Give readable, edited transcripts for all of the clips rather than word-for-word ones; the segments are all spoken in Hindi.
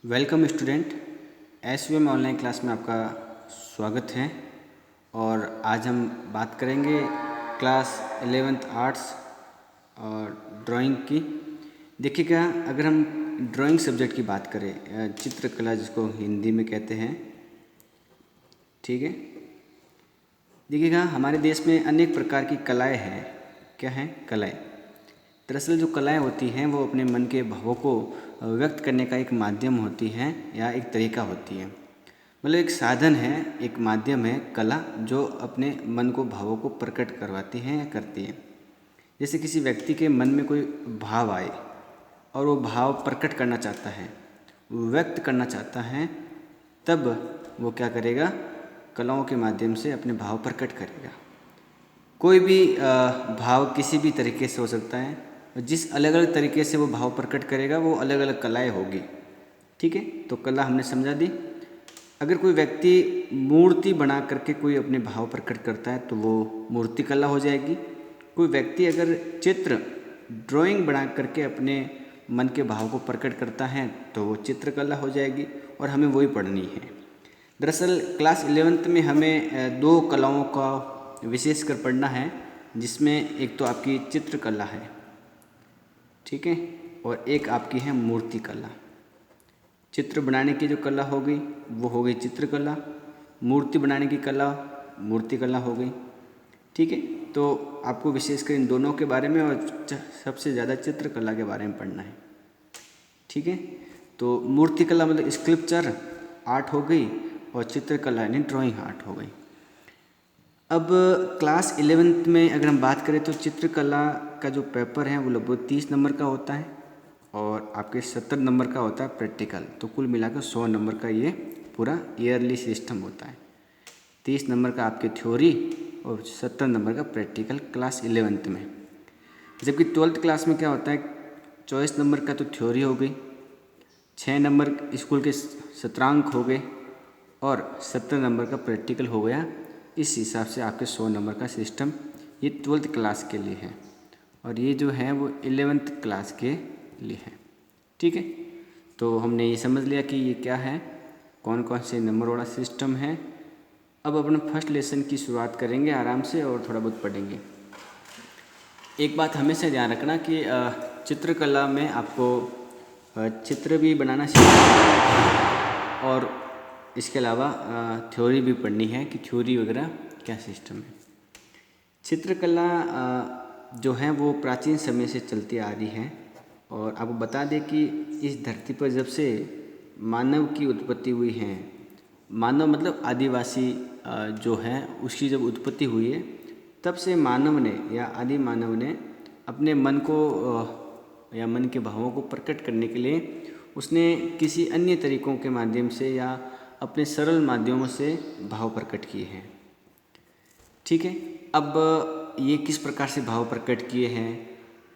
Welcome student. SVM online class में आपका स्वागत है। और आज हम बात करेंगे क्लास 11th आर्ट्स और ड्राइंग की। देखिएगा, अगर हम ड्राइंग सब्जेक्ट की बात करें, चित्रकला जिसको हिंदी में कहते हैं, ठीक है। देखिएगा, हमारे देश में अनेक प्रकार की कलाएं हैं। क्या हैं? कलाएं। दरअसल जो कलाएं होती हैं वो अपने मन के भावों को व्यक्त करने का एक माध्यम होती हैं या एक तरीका होती है। मतलब एक साधन है, एक माध्यम है कला, जो अपने मन को भावों को प्रकट करवाती है या करती है। जैसे किसी व्यक्ति के मन में कोई भाव आए और वो भाव प्रकट करना चाहता है, व्यक्त करना चाहता है, तब वो क्या करेगा? कलाओं के माध्यम से अपने भाव प्रकट करेगा। कोई भी भाव किसी भी तरीके से हो सकता है, और जिस अलग अलग तरीके से वो भाव प्रकट करेगा वो अलग अलग कलाएं होगी। ठीक है, तो कला हमने समझा दी। अगर कोई व्यक्ति मूर्ति बना करके कोई अपने भाव प्रकट करता है तो वो मूर्ति कला हो जाएगी। कोई व्यक्ति अगर चित्र ड्राइंग बना करके अपने मन के भाव को प्रकट करता है तो वो चित्रकला हो जाएगी, और हमें वही पढ़नी है। दरअसल क्लास 11th में हमें दो कलाओं का विशेष कर पढ़ना है, जिसमें एक तो आपकी चित्रकला है, ठीक है, और एक आपकी है मूर्ति कला। चित्र बनाने की जो कला हो गई वो हो गई चित्रकला, मूर्ति बनाने की कला मूर्ति कला हो गई। ठीक है, तो आपको विशेषकर इन दोनों के बारे में और सबसे ज़्यादा चित्रकला के बारे में पढ़ना है। ठीक है, तो मूर्ति कला मतलब स्कल्पचर आर्ट हो गई, और चित्रकला यानी ड्राइंग आर्ट हो गई। अब क्लास 11th में अगर हम बात करें तो चित्रकला का जो पेपर है वो लगभग 30 नंबर का होता है, और आपके 70 नंबर का होता है प्रैक्टिकल। तो कुल मिलाकर 100 नंबर का ये पूरा ईयरली सिस्टम होता है। 30 नंबर का आपके थ्योरी और 70 नंबर का प्रैक्टिकल क्लास 11th में। जबकि 12th क्लास में क्या होता है, 24 नंबर का तो थ्योरी हो गई, 6 नंबर स्कूल के सत्रांक हो गए, और 70 नंबर का प्रैक्टिकल हो गया। इस हिसाब से आपके 100 नंबर का सिस्टम ये 12th क्लास के लिए है, और ये जो है वो 11th क्लास के लिए है। ठीक है, तो हमने ये समझ लिया कि ये क्या है, कौन कौन से नंबर वाला सिस्टम है। अब अपना फर्स्ट लेसन की शुरुआत करेंगे आराम से, और थोड़ा बहुत पढ़ेंगे। एक बात हमेशा ध्यान रखना कि चित्रकला में आपको चित्र भी बनाना सीखना, और इसके अलावा थ्योरी भी पढ़नी है कि थ्योरी वगैरह क्या सिस्टम है। चित्रकला जो है वो प्राचीन समय से चलती आ रही है, और आपको बता दें कि इस धरती पर जब से मानव की उत्पत्ति हुई है, मानव मतलब आदिवासी जो है उसकी जब उत्पत्ति हुई है, तब से मानव ने या आदि मानव ने अपने मन को या मन के भावों को प्रकट करने के लिए उसने किसी अन्य तरीकों के माध्यम से या अपने सरल माध्यमों से भाव प्रकट किए हैं। ठीक है, अब ये किस प्रकार से भाव प्रकट किए हैं,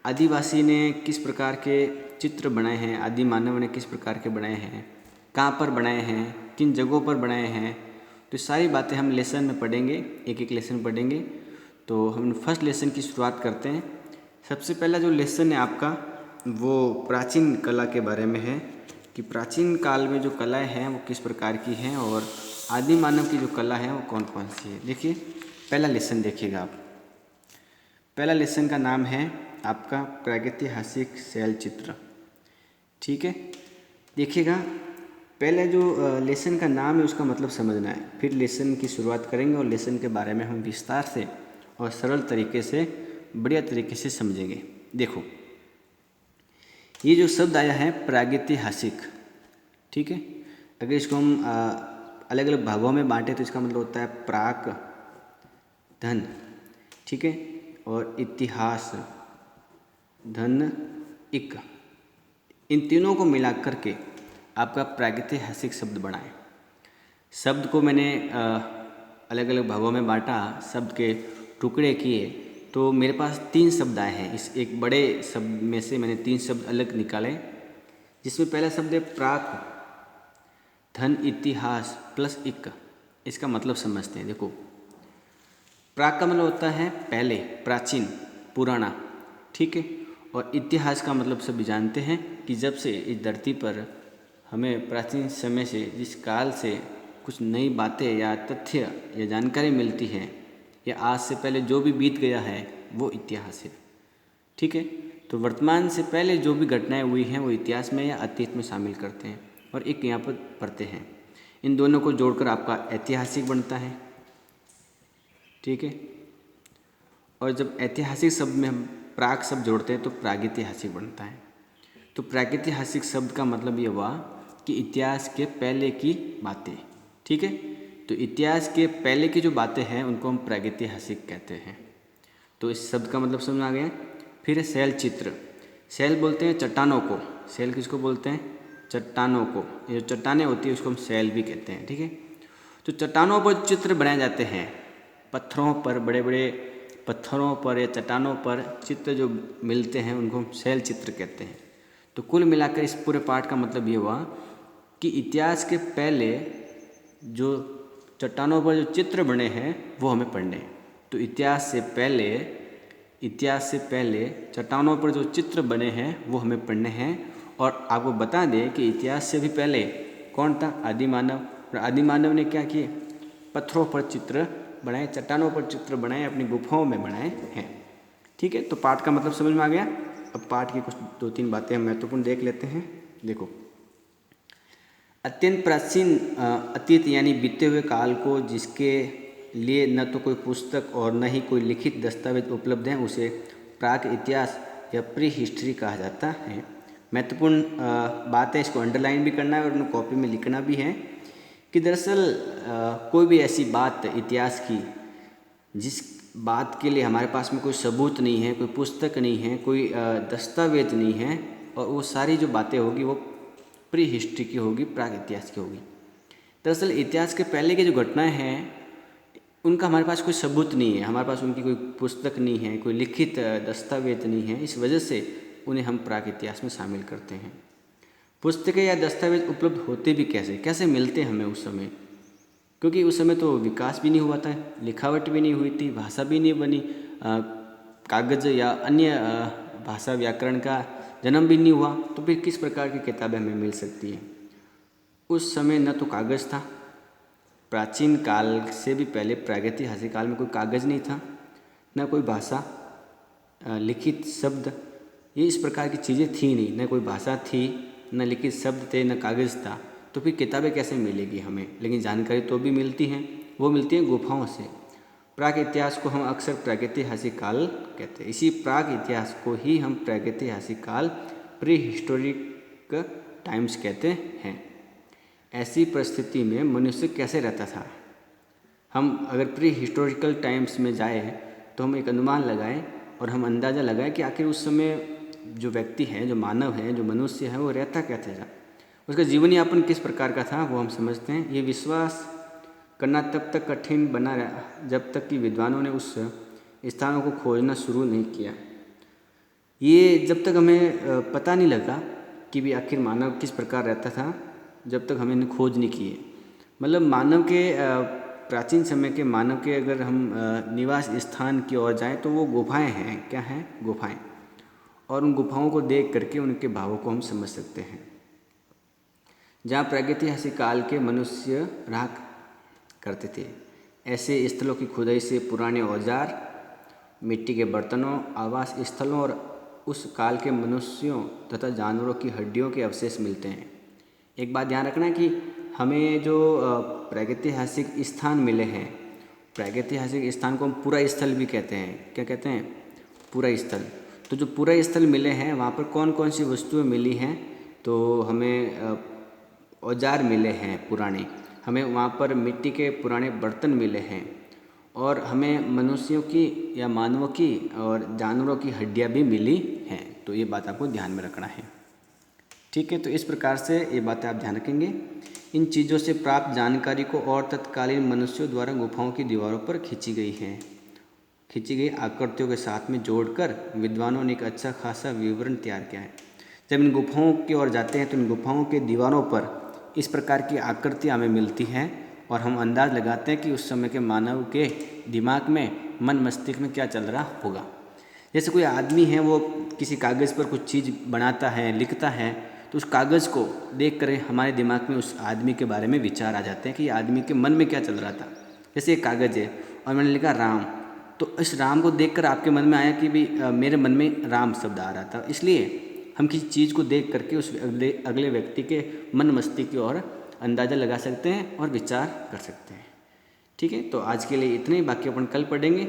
आदिवासी ने किस प्रकार के चित्र बनाए हैं, आदि मानव ने किस प्रकार के बनाए हैं, कहाँ पर बनाए हैं, किन जगहों पर बनाए हैं, तो सारी बातें हम लेसन में पढ़ेंगे, एक एक लेसन पढ़ेंगे। तो हम फर्स्ट लेसन की शुरुआत करते हैं। सबसे पहला जो लेसन है आपका वो प्राचीन कला के बारे में है, कि प्राचीन काल में जो कलाएं हैं वो किस प्रकार की हैं, और आदि मानव की जो कला है वो कौन कौन सी है। देखिए, पहला लेसन देखिएगा आप। पहला लेसन का नाम है आपका प्रागैतिहासिक शैल चित्र। ठीक है, देखिएगा, पहले जो लेसन का नाम है उसका मतलब समझना है, फिर लेसन की शुरुआत करेंगे, और लेसन के बारे में हम विस्तार से और सरल तरीके से बढ़िया तरीके से समझेंगे। देखो, ये जो शब्द आया है प्रागैतिहासिक, ठीक है, अगर इसको हम अलग अलग भागों में बांटे तो इसका मतलब होता है प्राक, धन, ठीक है, और इतिहास, धन, इक, इन तीनों को मिला करके आपका प्रागैतिहासिक शब्द बना है। शब्द को मैंने अलग अलग भागों में बांटा, शब्द के टुकड़े किए, तो मेरे पास 3 शब्द आए हैं। इस एक बड़े शब्द में से मैंने 3 शब्द अलग निकाले, जिसमें पहला शब्द है प्राक, धन, इतिहास प्लस इक। इसका मतलब समझते हैं। देखो, प्राक का मतलब होता है पहले, प्राचीन, पुराना, ठीक है, और इतिहास का मतलब सभी जानते हैं कि जब से इस धरती पर हमें प्राचीन समय से जिस काल से कुछ नई बातें या तथ्य या जानकारी मिलती है या आज से पहले जो भी बीत गया है वो इतिहास है। ठीक है, तो वर्तमान से पहले जो भी घटनाएं हुई हैं वो इतिहास में या अतीत में शामिल करते हैं और एक यहाँ पर पढ़ते हैं। इन दोनों को जोड़कर आपका ऐतिहासिक बनता है। ठीक है, और जब ऐतिहासिक शब्द में हम प्राग शब्द जोड़ते हैं तो प्रागैतिहासिक बनता है। तो प्रागैतिहासिक शब्द का मतलब ये हुआ कि इतिहास के पहले की बातें। ठीक है, तो इतिहास के पहले की जो बातें हैं उनको हम प्रागैतिहासिक कहते हैं। तो इस शब्द का मतलब समझ में आ गया। फिर है शैल चित्र। शैल बोलते हैं चट्टानों को। शैल किसको बोलते हैं? चट्टानों को। ये जो चट्टानें होती है उसको हम शैल भी कहते हैं। ठीक है, तो चट्टानों पर चित्र बनाए जाते हैं। पत्थरों पर, बड़े बड़े पत्थरों पर या चट्टानों पर चित्र जो मिलते हैं उनको हम शैल चित्र कहते हैं। तो कुल मिलाकर इस पूरे पाठ का मतलब ये हुआ कि इतिहास के पहले जो चट्टानों पर जो चित्र बने हैं वो हमें पढ़ने हैं। तो इतिहास से पहले चट्टानों पर जो चित्र बने हैं वो हमें पढ़ने हैं। और आपको बता दें कि इतिहास से भी पहले कौन था? आदि मानव। और आदि मानव ने क्या किए? पत्थरों पर चित्र बनाए, चट्टानों पर चित्र बनाए, अपनी गुफाओं में बनाए हैं। ठीक है, तो पाठ का मतलब समझ में आ गया। अब पाठ की कुछ 2-3 बातें हम महत्वपूर्ण देख लेते हैं। देखो, अत्यंत प्राचीन अतीत यानी बीते हुए काल को जिसके लिए न तो कोई पुस्तक और न ही कोई लिखित दस्तावेज उपलब्ध हैं उसे प्राक इतिहास या प्री हिस्ट्री कहा जाता है। महत्वपूर्ण बात है, इसको अंडरलाइन भी करना है और उन्हें कॉपी में लिखना भी है कि दरअसल कोई भी ऐसी बात इतिहास की जिस बात के लिए हमारे पास में कोई सबूत नहीं है, कोई पुस्तक नहीं है, कोई दस्तावेज नहीं है, और वो सारी जो बातें होगी वो प्री हिस्ट्री की होगी, प्राग इतिहास की होगी। दरअसल इतिहास के पहले की जो घटनाएं हैं उनका हमारे पास कोई सबूत नहीं है, हमारे पास उनकी कोई पुस्तक नहीं है, कोई लिखित दस्तावेज नहीं है। इस वजह से उन्हें हम प्राग इतिहास में शामिल करते हैं। पुस्तकें या दस्तावेज उपलब्ध होते भी कैसे मिलते हैं हमें उस समय? क्योंकि उस समय तो विकास भी नहीं हुआ था, लिखावट भी नहीं हुई थी, भाषा भी नहीं बनी, कागज़ या अन्य भाषा व्याकरण का जन्म भी नहीं हुआ, तो फिर किस प्रकार की किताबें हमें मिल सकती हैं? उस समय न तो कागज़ था, प्राचीन काल से भी पहले प्रागैतिहासिक काल में कोई कागज़ नहीं था, न कोई भाषा, लिखित शब्द, ये इस प्रकार की चीज़ें थी नहीं। न कोई भाषा थी, न लिखित शब्द थे, न कागज़ था, तो फिर किताबें कैसे मिलेगी हमें? लेकिन जानकारी तो भी मिलती हैं, वो मिलती है गुफाओं से। प्राग इतिहास को हम अक्सर प्रागैतिहासिक काल कहते हैं। इसी प्राग इतिहास को ही हम प्रागैतिहासिक काल, प्री हिस्टोरिक टाइम्स कहते हैं। ऐसी परिस्थिति में मनुष्य कैसे रहता था? हम अगर प्री हिस्टोरिकल टाइम्स में जाए तो हम एक अनुमान लगाएं और हम अंदाज़ा लगाएं कि आखिर उस समय जो व्यक्ति है, जो मानव है, जो मनुष्य है, वो रहता कैसे था, उसका जीवन यापन किस प्रकार का था, वो हम समझते हैं। ये विश्वास करना तब तक कठिन बना रहा जब तक कि विद्वानों ने उस स्थानों को खोजना शुरू नहीं किया। ये जब तक हमें पता नहीं लगा कि भी आखिर मानव किस प्रकार रहता था, जब तक हमें खोज नहीं किए। मतलब मानव के प्राचीन समय के मानव के अगर हम निवास स्थान की ओर जाएं तो वो गुफाएं हैं। क्या हैं? गुफाएं। और उन गुफाओं को देख करके उनके भावों को हम समझ सकते हैं। जहाँ प्रागैतिहासिक काल के मनुष्य रहा करते थे, ऐसे स्थलों की खुदाई से पुराने औजार, मिट्टी के बर्तनों, आवास स्थलों और उस काल के मनुष्यों तथा जानवरों की हड्डियों के अवशेष मिलते हैं। एक बात ध्यान रखना कि हमें जो प्रागैतिहासिक स्थान मिले हैं, प्रागैतिहासिक स्थान को हम पूरा स्थल भी कहते हैं। क्या कहते हैं? पूरा स्थल। तो जो पूरा स्थल मिले हैं वहाँ पर कौन कौन सी वस्तुएं मिली हैं? तो हमें औजार मिले हैं पुराने, हमें वहाँ पर मिट्टी के पुराने बर्तन मिले हैं, और हमें मनुष्यों की या मानवों की और जानवरों की हड्डियाँ भी मिली हैं। तो ये बात आपको ध्यान में रखना है। ठीक है, तो इस प्रकार से ये बातें आप ध्यान रखेंगे। इन चीज़ों से प्राप्त जानकारी को और तत्कालीन मनुष्यों द्वारा गुफाओं की दीवारों पर खींची गई आकृतियों के साथ में जोड़कर विद्वानों ने एक अच्छा खासा विवरण तैयार किया है। जब इन गुफाओं की ओर जाते हैं तो इन गुफाओं के दीवारों पर इस प्रकार की आकृतियाँ हमें मिलती हैं और हम अंदाज़ लगाते हैं कि उस समय के मानव के दिमाग में, मन मस्तिष्क में क्या चल रहा होगा। जैसे कोई आदमी है, वो किसी कागज़ पर कुछ चीज़ बनाता है, लिखता है, तो उस कागज़ को देख कर हमारे दिमाग में उस आदमी के बारे में विचार आ जाते हैं कि आदमी के मन में क्या चल रहा था। जैसे एक कागज़ है और मैंने लिखा राम, तो इस राम को देखकर आपके मन में आया कि भी मेरे मन में राम शब्द आ रहा था। इसलिए हम किसी चीज़ को देख करके उस अगले व्यक्ति के मन मस्तिष्क की ओर अंदाज़ा लगा सकते हैं और विचार कर सकते हैं। ठीक है, तो आज के लिए इतने ही, बाकी अपन कल पढ़ेंगे।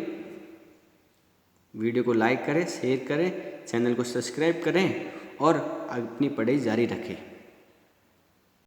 वीडियो को लाइक करें, शेयर करें, चैनल को सब्सक्राइब करें और अपनी पढ़ाई जारी रखें।